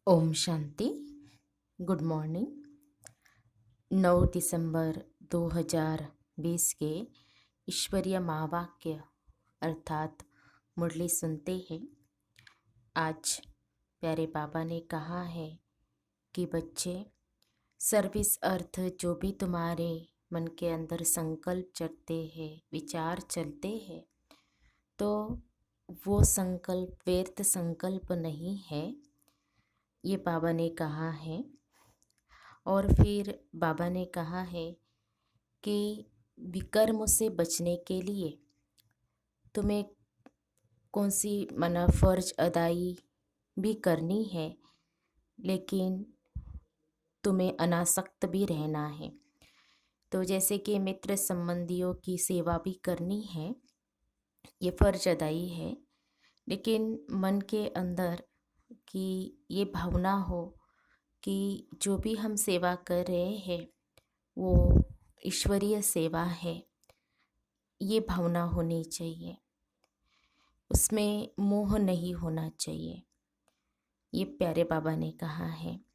Om Shanti. Good morning. 9 दिसंबर 2020 के ईश्वरीय महावाक्य अर्थात मुरली सुनते हैं। आज प्यारे बाबा ने कहा है कि बच्चे, सर्विस अर्थ जो भी तुम्हारे मन के अंदर संकल्प चलते हैं, विचार चलते हैं, तो वो संकल्प व्यर्थ संकल्प नहीं है, ये बाबा ने कहा है। और फिर बाबा ने कहा है कि विकर्म से बचने के लिए तुम्हें कौन सी मना फर्ज अदाई भी करनी है, लेकिन तुम्हें अनासक्त भी रहना है। तो जैसे कि मित्र संबंधियों की सेवा भी करनी है, ये फर्ज अदाई है, लेकिन मन के अंदर कि ये भावना हो कि जो भी हम सेवा कर रहे हैं वो ईश्वरीय सेवा है, ये भावना होनी चाहिए, उसमें मोह नहीं होना चाहिए, ये प्यारे बाबा ने कहा है।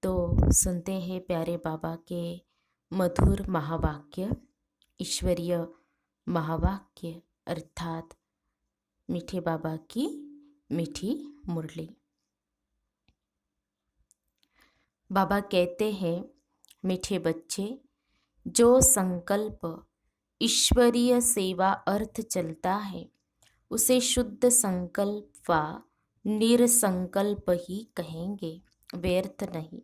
तो सुनते हैं प्यारे बाबा के मधुर महावाक्य, ईश्वरीय महावाक्य अर्थात मीठे बाबा की मीठी मुरली। बाबा कहते हैं, मीठे बच्चे, जो संकल्प ईश्वरीय सेवा अर्थ चलता है उसे शुद्ध संकल्प व निरसंकल्प ही कहेंगे, व्यर्थ नहीं।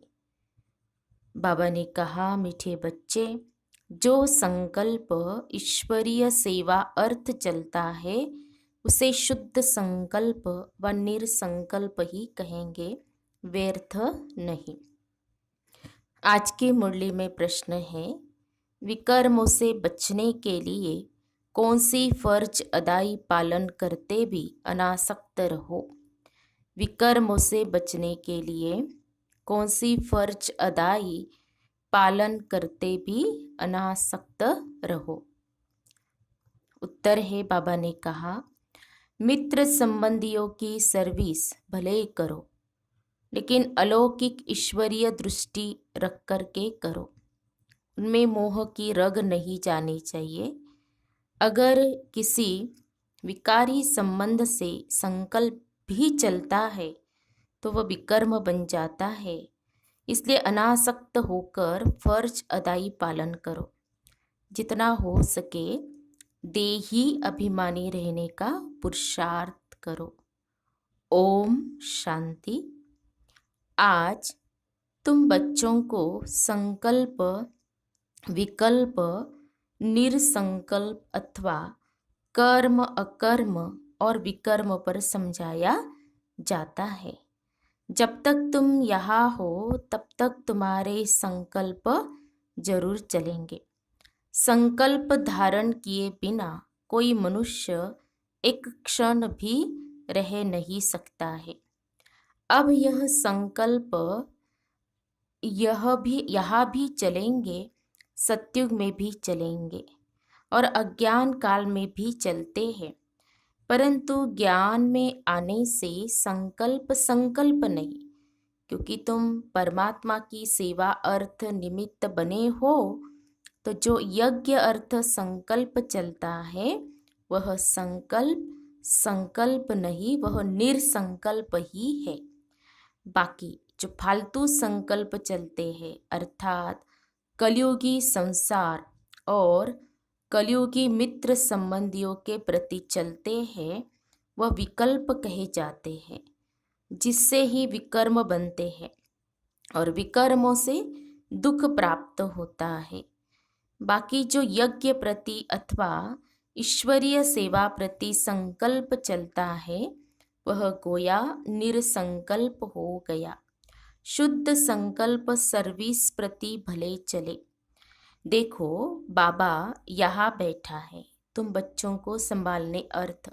बाबा ने कहा, मीठे बच्चे, जो संकल्प ईश्वरीय सेवा अर्थ चलता है उसे शुद्ध संकल्प व निरसंकल्प ही कहेंगे, व्यर्थ नहीं। आज की मुरली में प्रश्न है, विकर्मों से बचने के लिए कौन सी फर्ज अदाई पालन करते भी अनासक्त रहो। विकर्मों से बचने के लिए कौन सी फर्ज अदाई पालन करते भी अनासक्त रहो। उत्तर है, बाबा ने कहा, मित्र संबंधियों की सर्विस भले करो, लेकिन अलौकिक ईश्वरीय दृष्टि रख कर के करो, उनमें मोह की रग नहीं जानी चाहिए। अगर किसी विकारी संबंध से संकल्प भी चलता है तो वह विकर्म बन जाता है, इसलिए अनासक्त होकर फर्ज अदाई पालन करो। जितना हो सके देही अभिमानी रहने का पुरुषार्थ करो। ओम शांति। आज तुम बच्चों को संकल्प, विकल्प, निरसंकल्प अथवा कर्म, अकर्म और विकर्म पर समझाया जाता है। जब तक तुम यहाँ हो तब तक तुम्हारे संकल्प जरूर चलेंगे। संकल्प धारण किए बिना कोई मनुष्य एक क्षण भी रह नहीं सकता है। अब यह संकल्प यहाँ भी चलेंगे, सत्युग में भी चलेंगे और अज्ञान काल में भी चलते हैं, परंतु ज्ञान में आने से संकल्प नहीं, क्योंकि तुम परमात्मा की सेवा अर्थ निमित्त बने हो। तो जो यज्ञ अर्थ संकल्प चलता है वह संकल्प नहीं, वह निरसंकल्प ही है। बाकी जो फालतू संकल्प चलते हैं अर्थात कलयुगी संसार और कलयुगी मित्र संबंधियों के प्रति चलते हैं, वह विकल्प कहे जाते हैं, जिससे ही विकर्म बनते हैं और विकर्मों से दुख प्राप्त होता है। बाकी जो यज्ञ प्रति अथवा ईश्वरीय सेवा प्रति संकल्प चलता है वह गोया निरसंकल्प हो गया। शुद्ध संकल्प सर्विस प्रति भले चले। देखो, बाबा यहाँ बैठा है, तुम बच्चों को संभालने अर्थ,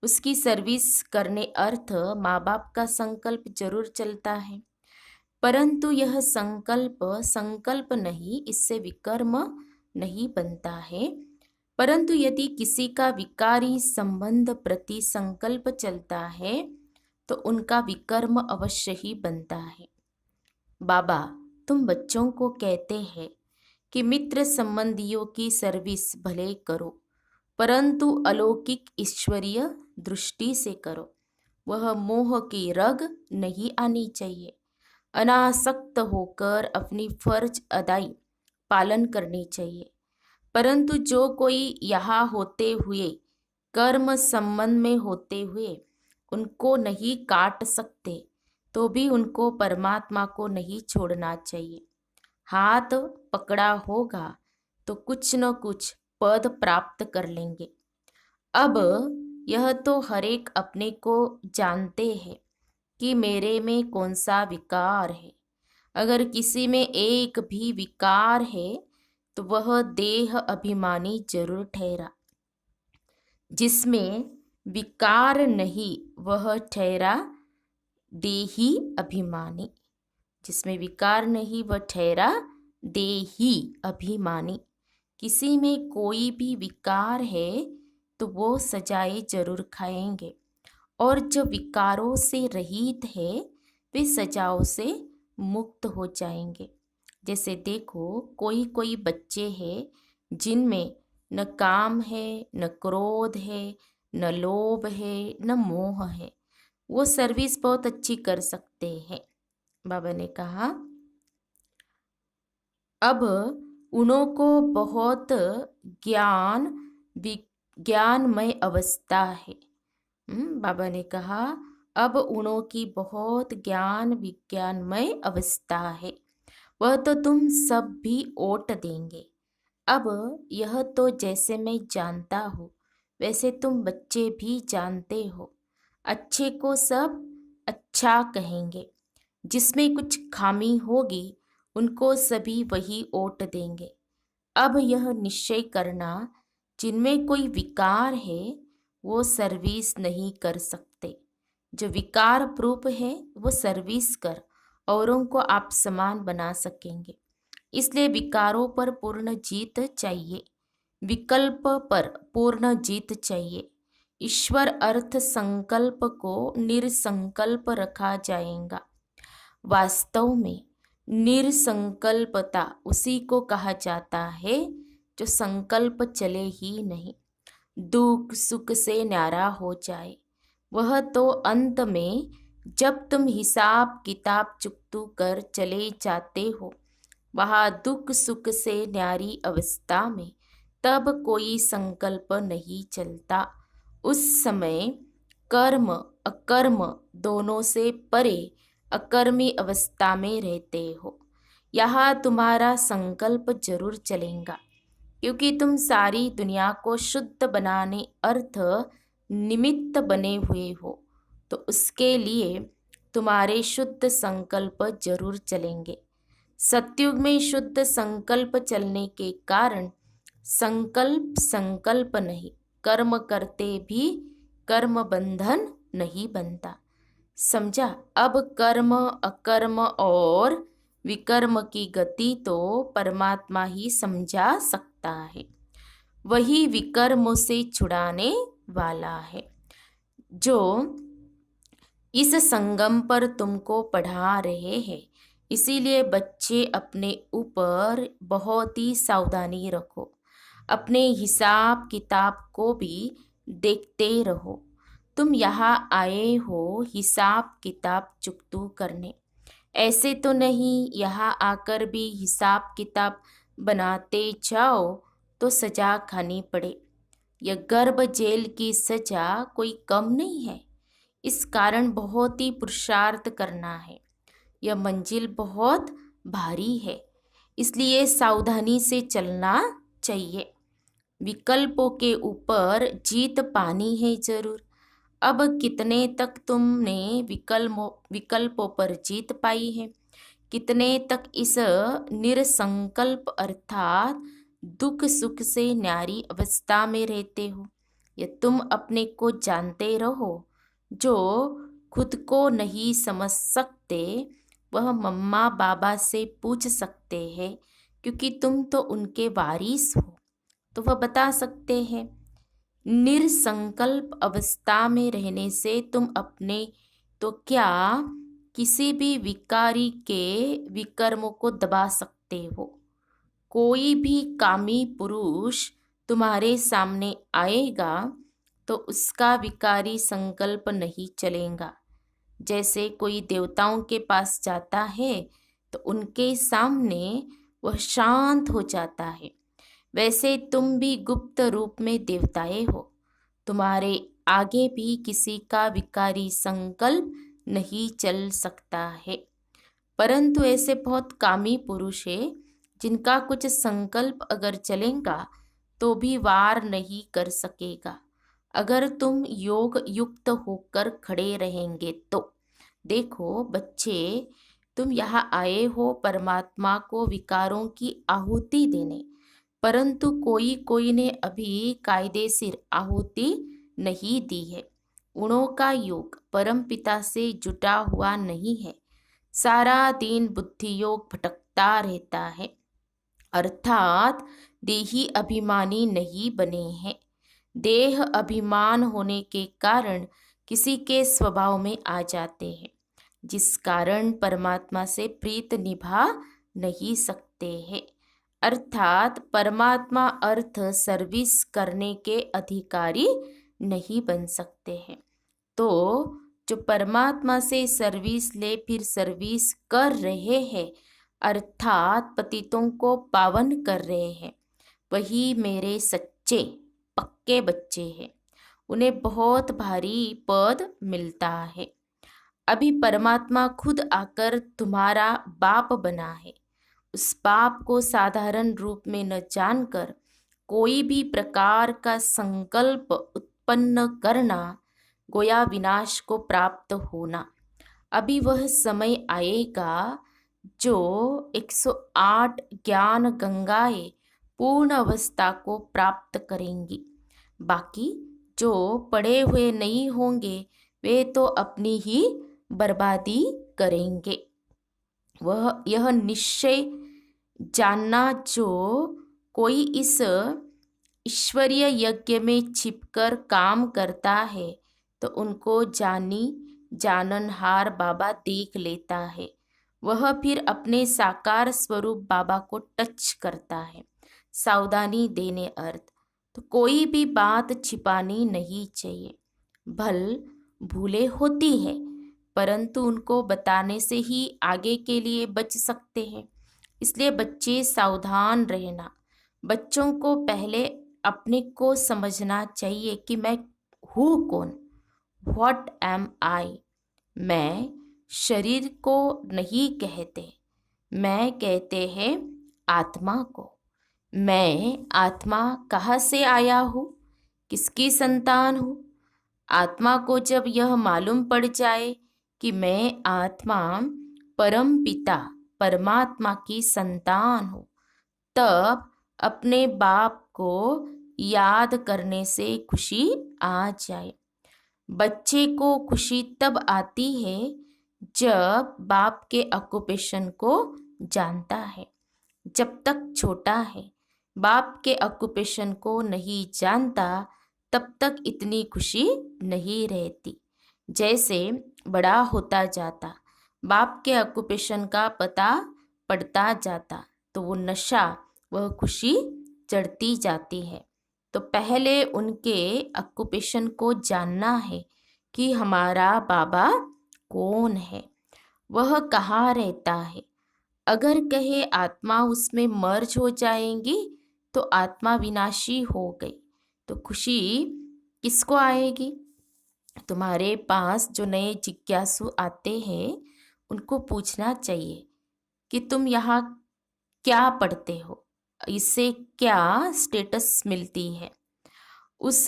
उसकी सर्विस करने अर्थ माँ बाप का संकल्प जरूर चलता है, परंतु यह संकल्प नहीं, इससे विकर्म नहीं बनता है। परंतु यदि किसी का विकारी संबंध प्रति संकल्प चलता है तो उनका विकर्म अवश्य ही बनता है। बाबा, तुम बच्चों को कहते हैं कि मित्र संबंधियों की सर्विस भले करो, परंतु अलौकिक ईश्वरीय दृष्टि से करो। वह मोह की रग नहीं आनी चाहिए। अनासक्त होकर अपनी फर्ज अदाई पालन करनी चाहिए। परंतु जो कोई यहाँ होते हुए, कर्म संबंध में होते हुए उनको नहीं काट सकते, तो भी उनको परमात्मा को नहीं छोड़ना चाहिए। हाथ पकड़ा होगा तो कुछ न कुछ पद प्राप्त कर लेंगे। अब यह तो हर एक अपने को जानते हैं कि मेरे में कौन सा विकार है। अगर किसी में एक भी विकार है तो वह देह अभिमानी जरूर ठहरा। जिसमें विकार नहीं वह ठहरा देही अभिमानी। जिसमें विकार नहीं वह ठहरा देही अभिमानी। किसी में कोई भी विकार है तो वो सजाएं जरूर खाएंगे, और जो विकारों से रहित है वे सजाओं से मुक्त हो जाएंगे। जैसे देखो, कोई कोई बच्चे हैं जिनमें न काम है, न क्रोध है, न लोभ है, न मोह है। वो सर्विस बहुत अच्छी कर सकते हैं। बाबा ने कहा अब उन्हों को बहुत ज्ञानमय अवस्था है। बाबा ने कहा अब उन्हों की बहुत विज्ञानमय अवस्था है। वह तो तुम सब भी ओट देंगे। अब यह तो जैसे मैं जानता हूँ वैसे तुम बच्चे भी जानते हो। अच्छे को सब अच्छा कहेंगे, जिसमें कुछ खामी होगी उनको सभी वही ओट देंगे। अब यह निश्चय करना, जिनमें कोई विकार है वो सर्विस नहीं कर सकते। जो विकार प्रूप है वो सर्विस कर औरों को आप समान बना सकेंगे। इसलिए विकारों पर पूर्ण जीत चाहिए, विकल्प पर पूर्ण जीत चाहिए। ईश्वर अर्थ संकल्प को निरसंकल्प रखा जाएगा। वास्तव में निरसंकल्पता उसी को कहा जाता है जो संकल्प चले ही नहीं, दुख सुख से न्यारा हो जाए। वह तो अंत में जब तुम हिसाब किताब चुकतू कर चले जाते हो, वहाँ दुख सुख से न्यारी अवस्था में तब कोई संकल्प नहीं चलता। उस समय कर्म अकर्म दोनों से परे अकर्मी अवस्था में रहते हो। यहाँ तुम्हारा संकल्प जरूर चलेगा, क्योंकि तुम सारी दुनिया को शुद्ध बनाने अर्थ निमित्त बने हुए हो। तो उसके लिए तुम्हारे शुद्ध संकल्प जरूर चलेंगे। सतयुग में शुद्ध संकल्प चलने के कारण संकल्प नहीं, कर्म करते भी कर्म बंधन नहीं बनता। समझा? अब कर्म अकर्म और विकर्म की गति तो परमात्मा ही समझा सकता है। वही विकर्मों से छुड़ाने वाला है। जो इस संगम पर तुमको पढ़ा रहे हैं, इसीलिए बच्चे अपने ऊपर बहुत ही सावधानी रखो। अपने हिसाब किताब को भी देखते रहो। तुम यहाँ आए हो हिसाब किताब चुकतू करने, ऐसे तो नहीं यहाँ आकर भी हिसाब किताब बनाते जाओ तो सजा खानी पड़े। यह गर्भ जेल की सजा कोई कम नहीं है। इस कारण बहुत ही पुरुषार्थ करना है। यह मंजिल बहुत भारी है, इसलिए सावधानी से चलना चाहिए। विकल्पों के ऊपर जीत पानी है जरूर। अब कितने तक तुमने विकल्पों पर जीत पाई है, कितने तक इस निरसंकल्प अर्थात दुख सुख से न्यारी अवस्था में रहते हो, यह तुम अपने को जानते रहो। जो खुद को नहीं समझ सकते वह मम्मा बाबा से पूछ सकते हैं, क्योंकि तुम तो उनके वारिस हो, तो वह बता सकते हैं। निरसंकल्प अवस्था में रहने से तुम अपने तो क्या किसी भी विकारी के विकर्मों को दबा सकते हो? कोई भी कामी पुरुष तुम्हारे सामने आएगा तो उसका विकारी संकल्प नहीं चलेगा। जैसे कोई देवताओं के पास जाता है तो उनके सामने वह शांत हो जाता है, वैसे तुम भी गुप्त रूप में देवताएं हो। तुम्हारे आगे भी किसी का विकारी संकल्प नहीं चल सकता है। परंतु ऐसे बहुत कामी पुरुष है जिनका कुछ संकल्प अगर चलेगा तो भी वार नहीं कर सकेगा, अगर तुम योग युक्त होकर खड़े रहेंगे तो। देखो बच्चे, तुम यहाँ आए हो परमात्मा को विकारों की आहुति देने, परंतु कोई कोई ने अभी कायदेशीर आहुति नहीं दी है। गुणों का योग परम पिता से जुटा हुआ नहीं है। सारा दिन बुद्धि योग भटकता रहता है, अर्थात देही अभिमानी नहीं बने हैं। देह अभिमान होने के कारण किसी के स्वभाव में आ जाते हैं, जिस कारण परमात्मा से प्रीत निभा नहीं सकते हैं। अर्थात परमात्मा अर्थ सर्विस करने के अधिकारी नहीं बन सकते हैं। तो जो परमात्मा से सर्विस ले फिर सर्विस कर रहे हैं, अर्थात पतितों को पावन कर रहे हैं, वही मेरे सच्चे पक्के बच्चे हैं। उन्हें बहुत भारी पद मिलता है। अभी परमात्मा खुद आकर तुम्हारा बाप बना है। उस बाप को साधारण रूप में न जानकर कोई भी प्रकार का संकल्प उत्पन्न करना गोया विनाश को प्राप्त होना। अभी वह समय आएगा जो 108 ज्ञान गंगाएं पूर्ण अवस्था को प्राप्त करेंगी। बाकी जो पड़े हुए नहीं होंगे वे तो अपनी ही बर्बादी करेंगे। वह यह निश्चय जानना, जो कोई इस ईश्वरीय यज्ञ में छिपकर काम करता है तो उनको जाननहार बाबा देख लेता है। वह फिर अपने साकार स्वरूप बाबा को टच करता है। सावधानी देने अर्थ तो कोई भी बात छिपानी नहीं चाहिए। भल भूले होती है, परंतु उनको बताने से ही आगे के लिए बच सकते हैं। इसलिए बच्चे सावधान रहना। बच्चों को पहले अपने को समझना चाहिए कि मैं हूँ कौन, व्हाट एम आई। मैं शरीर को नहीं कहते, मैं कहते हैं आत्मा को। मैं आत्मा कहाँ से आया हूँ, किसकी संतान हूँ। आत्मा को जब यह मालूम पड़ जाए कि मैं आत्मा परम पिता परमात्मा की संतान हूँ, तब अपने बाप को याद करने से खुशी आ जाए। बच्चे को खुशी तब आती है जब बाप के ऑक्यूपेशन को जानता है। जब तक छोटा है, बाप के ऑक्यूपेशन को नहीं जानता, तब तक इतनी खुशी नहीं रहती। जैसे बड़ा होता जाता, बाप के ऑक्यूपेशन का पता पड़ता जाता, तो वो नशा, वह खुशी चढ़ती जाती है। तो पहले उनके ऑक्यूपेशन को जानना है कि हमारा बाबा कौन है, वह कहाँ रहता है। अगर कहे आत्मा उसमें मर्ज हो जाएंगी तो आत्मा विनाशी हो गई, तो खुशी किसको आएगी? तुम्हारे पास जो नए जिज्ञासु आते हैं उनको पूछना चाहिए कि तुम यहाँ क्या पढ़ते हो, इससे क्या स्टेटस मिलती है। उस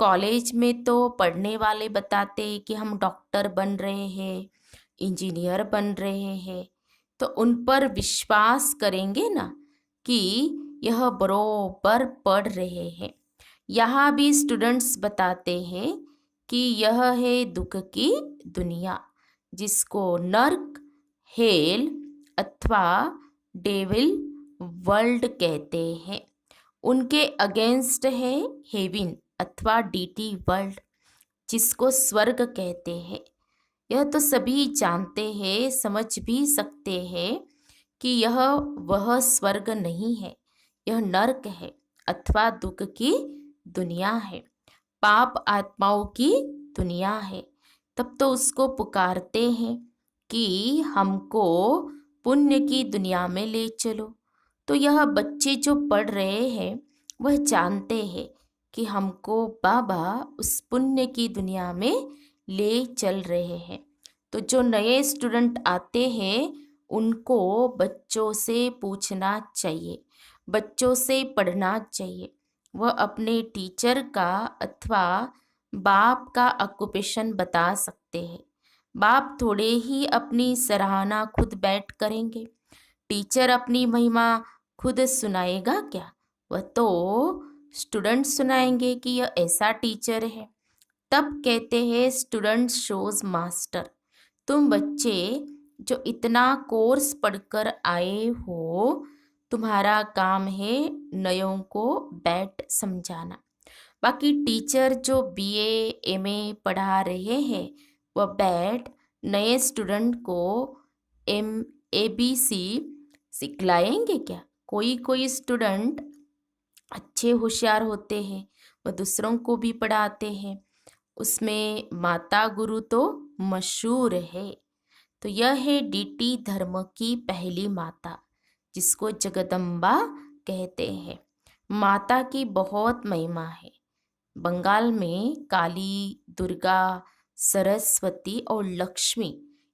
कॉलेज में तो पढ़ने वाले बताते हैं कि हम डॉक्टर बन रहे हैं, इंजीनियर बन रहे हैं, तो उन पर विश्वास करेंगे ना कि यह बरोबर पढ़ रहे हैं। यहाँ भी स्टूडेंट्स बताते हैं कि यह है दुख की दुनिया, जिसको नर्क, हेल अथवा डेविल वर्ल्ड कहते हैं। उनके अगेंस्ट है हेवन अथवा डीटी वर्ल्ड, जिसको स्वर्ग कहते हैं। यह तो सभी जानते हैं, समझ भी सकते हैं कि यह वह स्वर्ग नहीं है, यह नरक है अथवा दुख की दुनिया है, पाप आत्माओं की दुनिया है। तब तो उसको पुकारते हैं कि हमको पुण्य की दुनिया में ले चलो। तो यह बच्चे जो पढ़ रहे हैं वह जानते हैं कि हमको बाबा उस पुण्य की दुनिया में ले चल रहे हैं। तो जो नए स्टूडेंट आते हैं उनको बच्चों से पूछना चाहिए, बच्चों से पढ़ना चाहिए। वह अपने टीचर का अथवा बाप का ऑक्यूपेशन बता सकते हैं। बाप थोड़े ही अपनी सराहना खुद बैठ करेंगे, टीचर अपनी महिमा खुद सुनाएगा क्या? वह तो स्टूडेंट सुनाएंगे कि यह ऐसा टीचर है। तब कहते हैं स्टूडेंट शोज मास्टर। तुम बच्चे जो इतना कोर्स पढ़कर आए हो, तुम्हारा काम है नयों को बैठ समझाना। बाकी टीचर जो बीए एमए पढ़ा रहे हैं वह बैठ नए स्टूडेंट को एम ABC सिखलाएंगे क्या? कोई कोई स्टूडेंट अच्छे होशियार होते हैं, वह दूसरों को भी पढ़ाते हैं। उसमें माता गुरु तो मशहूर है। तो यह है डीटी धर्म की पहली माता, जिसको जगदम्बा कहते हैं। माता की बहुत महिमा है। बंगाल में काली, दुर्गा, सरस्वती और लक्ष्मी,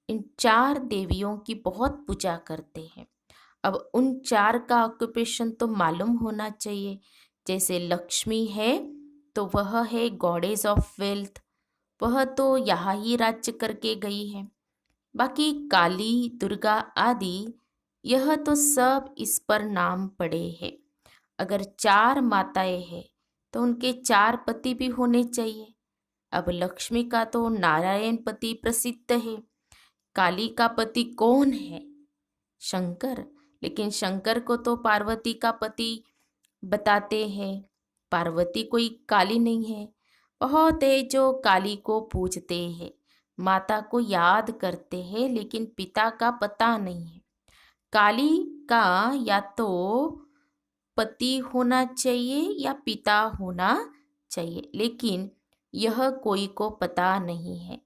इन 4 देवियों की बहुत पूजा करते हैं। अब उन 4 का ऑक्यूपेशन तो मालूम होना चाहिए। जैसे लक्ष्मी है तो वह है गॉडेस ऑफ वेल्थ, वह तो यहाँ ही राज्य करके गई है। बाकी काली, दुर्गा आदि यह तो सब इस पर नाम पड़े हैं। अगर 4 माताएं हैं तो उनके 4 पति भी होने चाहिए। अब लक्ष्मी का तो नारायण पति प्रसिद्ध है। काली का पति कौन है? शंकर। लेकिन शंकर को तो पार्वती का पति बताते हैं। पार्वती कोई काली नहीं है। बहुत है जो काली को पूजते हैं, माता को याद करते हैं, लेकिन पिता का पता नहीं है। काली का या तो पति होना चाहिए या पिता होना चाहिए, लेकिन यह कोई को पता नहीं है।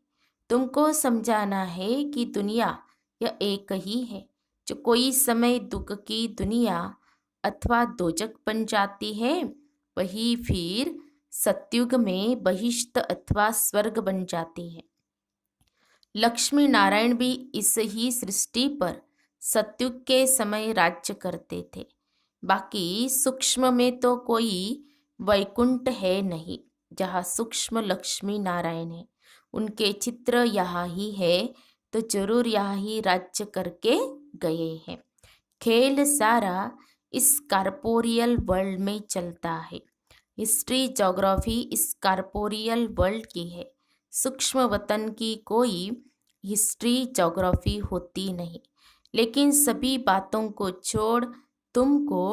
तुमको समझाना है कि दुनिया यह एक ही है। जो कोई समय दुख की दुनिया अथवा दोजक बन जाती है, वही फिर सतयुग में बहिष्ठ अथवा स्वर्ग बन जाती है। लक्ष्मी नारायण भी इस ही सृष्टि पर सतयुग के समय राज्य करते थे। बाकी सूक्ष्म में तो कोई वैकुंठ है नहीं जहाँ सूक्ष्म लक्ष्मी नारायण है। उनके चित्र यहाँ ही है तो जरूर यहाँ ही राज्य करके गए हैं। खेल सारा इस कॉर्पोरियल वर्ल्ड में चलता है। हिस्ट्री ज्योग्राफी इस कॉर्पोरियल वर्ल्ड की है। सूक्ष्म वतन की कोई हिस्ट्री ज्योग्राफी होती नहीं। लेकिन सभी बातों को छोड़ तुमको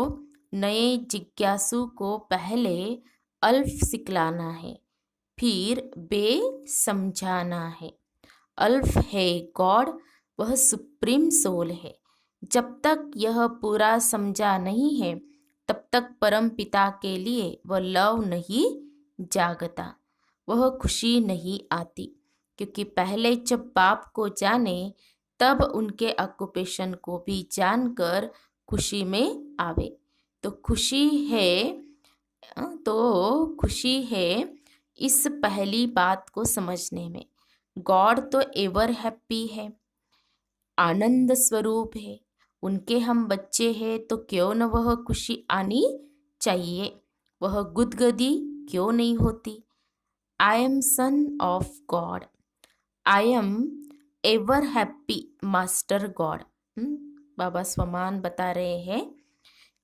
नए जिज्ञासु को पहले अल्फ सिखलाना है, फिर बे समझाना है। अल्फ है गॉड, वह सुप्रीम सोल है। जब तक यह पूरा समझा नहीं है तब तक परम पिता के लिए वह लव नहीं जागता, वह खुशी नहीं आती। क्योंकि पहले जब बाप को जाने तब उनके ऑक्यूपेशन को भी जानकर खुशी में आवे। तो खुशी है इस पहली बात को समझने में। गॉड तो एवर हैप्पी है, आनंद स्वरूप है। उनके हम बच्चे हैं तो क्यों न वह खुशी आनी चाहिए, वह गुदगदी क्यों नहीं होती। I am son of God, I am ever happy master God. बाबा स्वमान बता रहे हैं,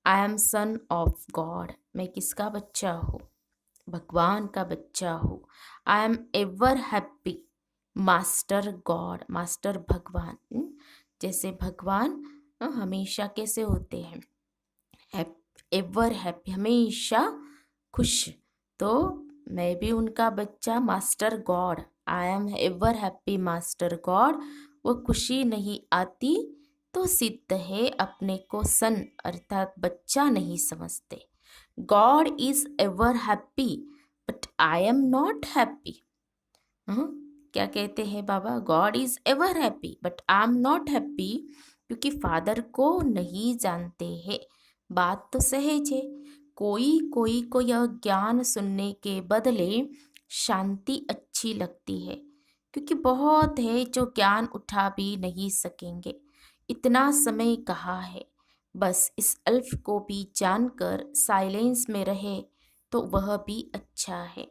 I am son of God, मैं किसका बच्चा हूँ? भगवान का बच्चा हूँ। I am ever happy master God, master भगवान। जैसे भगवान हमेशा कैसे होते हैं? एवर हैप्पी, हमेशा खुश। तो मैं भी उनका बच्चा master God I am ever happy master God, वो खुशी नहीं आती तो सिद्ध है अपने को सन अर्थात बच्चा नहीं समझते। God is ever happy but I am not happy. क्या कहते हैं बाबा? God is ever happy but I am not happy, क्योंकि फादर को नहीं जानते हैं। बात तो सहज है। कोई कोई को यह ज्ञान सुनने के बदले शांति अच्छी लगती है, क्योंकि बहुत है जो ज्ञान उठा भी नहीं सकेंगे। इतना समय कहाँ है, बस इस अल्फ को भी जानकर साइलेंस में रहे तो वह भी अच्छा है।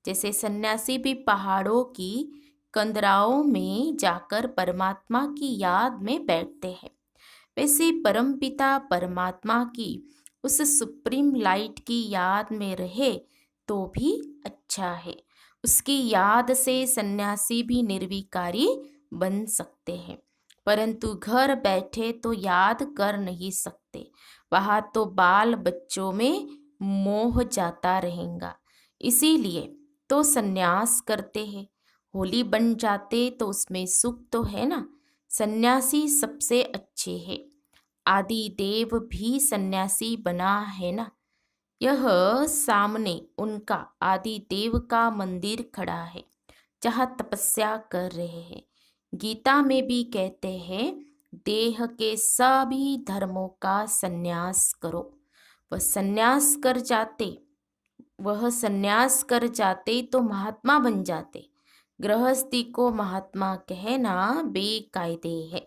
जैसे सन्यासी भी पहाड़ों की कंदराओं में जाकर परमात्मा की याद में बैठते हैं, वैसे परमपिता परमात्मा की उस सुप्रीम लाइट की याद में रहे तो भी अच्छा है। उसकी याद से सन्यासी भी निर्विकारी बन सकते हैं, परंतु घर बैठे तो याद कर नहीं सकते। वहाँ तो बाल बच्चों में मोह जाता रहेगा। इसीलिए तो सन्यास करते हैं। होली बन जाते तो उसमें सुख तो है ना। सन्यासी सबसे अच्छे है। आदि देव भी सन्यासी बना है ना। यह सामने उनका आदि देव का मंदिर खड़ा है, जहाँ तपस्या कर रहे हैं। गीता में भी कहते हैं, देह के सभी धर्मों का सन्यास करो। वह सन्यास कर जाते तो महात्मा बन जाते। गृहस्थी को महात्मा कहना बेकायदे है।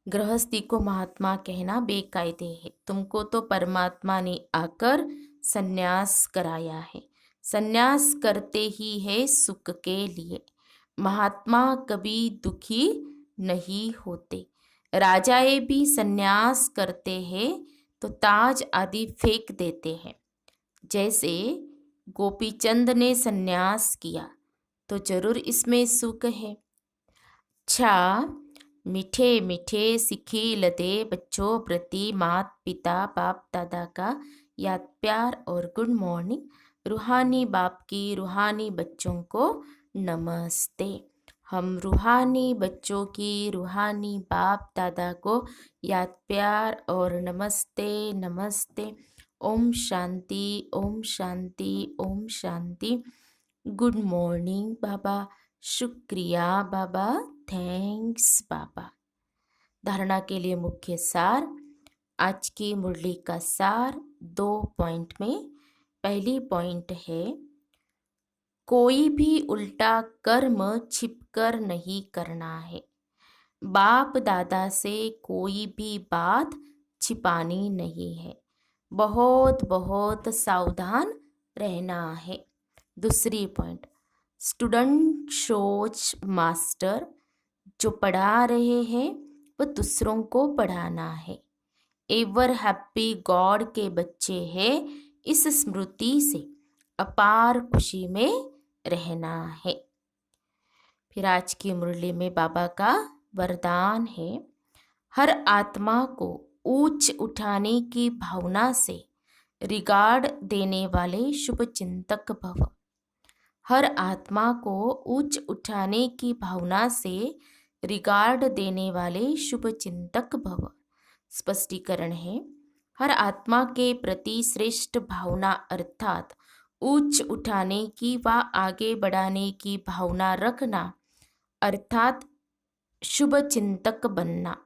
गृहस्थी को महात्मा कहना बेकायदे है। तुमको तो परमात्मा ने आकर सन्यास कराया है। सन्यास करते ही है सुख के लिए। महात्मा कभी दुखी नहीं होते। राजाए भी सन्यास करते हैं तो ताज आदि फेंक देते हैं। जैसे गोपीचंद ने सन्यास किया तो जरूर इसमें सुख है। अच्छा, मीठे मीठे सिखिल दे बच्चों प्रति माता पिता बाप दादा का याद प्यार और गुड मॉर्निंग। रूहानी बाप की रूहानी बच्चों को नमस्ते। हम रूहानी बच्चों की रूहानी बाप दादा को याद प्यार और नमस्ते नमस्ते। ओम शांति ओम शांति ओम शांति। गुड मॉर्निंग बाबा, शुक्रिया बाबा, थैंक्स बाबा। धारणा के लिए मुख्य सार। आज की मुरली का सार 2 पॉइंट में। पहली पॉइंट है, कोई भी उल्टा कर्म छिपकर नहीं करना है। बाप दादा से कोई भी बात छिपानी नहीं है। बहुत बहुत सावधान रहना है। दूसरी पॉइंट, स्टूडेंट शोज मास्टर, जो पढ़ा रहे हैं वो दूसरों को पढ़ाना है। एवर हैप्पी गॉड के बच्चे हैं, इस स्मृति से अपार खुशी में रहना है। फिर आज की मुरली में बाबा का वरदान है, हर आत्मा को ऊंच उठाने की भावना से रिगार्ड देने वाले शुभ चिंतक भव। हर आत्मा को ऊंच उठाने की भावना से रिगार्ड देने वाले शुभ चिंतक भव। स्पष्टीकरण है, हर आत्मा के प्रति श्रेष्ठ भावना अर्थात ऊंच उठाने की व आगे बढ़ाने की भावना रखना अर्थात शुभ चिंतक बनना।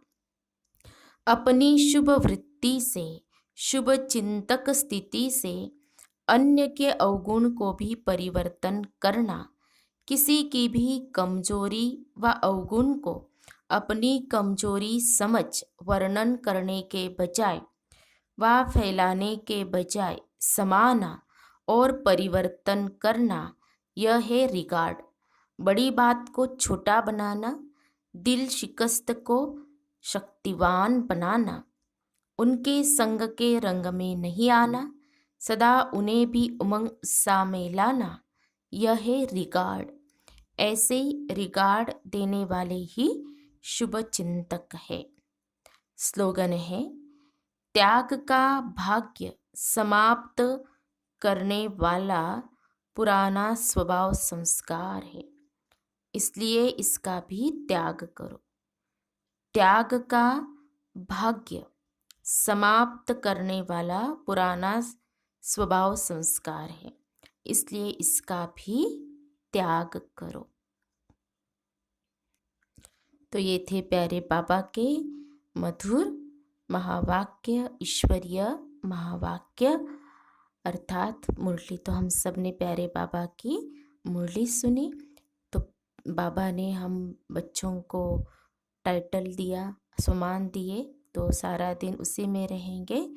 अपनी शुभ वृत्ति से, शुभ चिंतक स्थिति से अन्य के अवगुण को भी परिवर्तन करना। किसी की भी कमजोरी व अवगुण को अपनी कमजोरी समझ वर्णन करने के बजाय व फैलाने के बजाय समाना और परिवर्तन करना, यह है रिगार्ड। बड़ी बात को छोटा बनाना, दिल शिकस्त को शक्तिवान बनाना, उनके संग के रंग में नहीं आना, सदा उन्हें भी उमंग उत्साह में लाना, यह है रिगार्ड। ऐसे रिगार्ड देने वाले ही शुभ चिंतक है। स्लोगन है, त्याग का भाग्य समाप्त करने वाला पुराना स्वभाव संस्कार है, इसलिए इसका भी त्याग करो। त्याग का भाग्य समाप्त करने वाला पुराना स्वभाव संस्कार है, इसलिए इसका भी त्याग करो। तो ये थे प्यारे बाबा के मधुर महावाक्य, ईश्वरीय महावाक्य अर्थात मुरली। तो हम सब ने प्यारे बाबा की मुरली सुनी। तो बाबा ने हम बच्चों को टाइटल दिया, सम्मान दिए, तो सारा दिन उसी में रहेंगे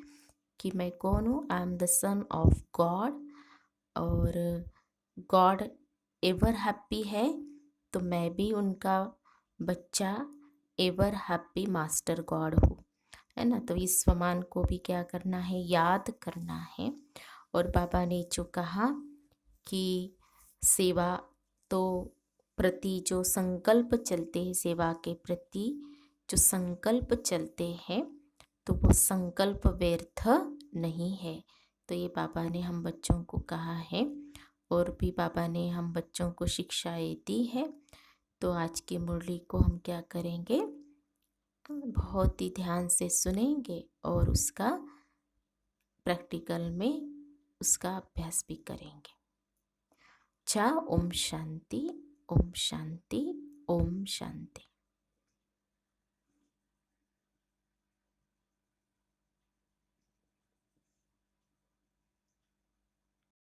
कि मैं कौन हूँ, I am the sun of God, और गॉड एवर हैप्पी है तो मैं भी उनका बच्चा एवर हैप्पी मास्टर गॉड हूँ, है ना। तो इस सम्मान को भी क्या करना है, याद करना है। और बाबा ने जो कहा कि सेवा तो प्रति जो संकल्प चलते हैं, सेवा के प्रति जो संकल्प चलते हैं, तो वो संकल्प व्यर्थ नहीं है। तो ये बाबा ने हम बच्चों को कहा है, और भी बाबा ने हम बच्चों को शिक्षाएं दी है। तो आज की मुरली को हम क्या करेंगे, बहुत ही ध्यान से सुनेंगे और उसका प्रैक्टिकल में उसका अभ्यास भी करेंगे। ओम शांति, ओम शांति, ओम शांति।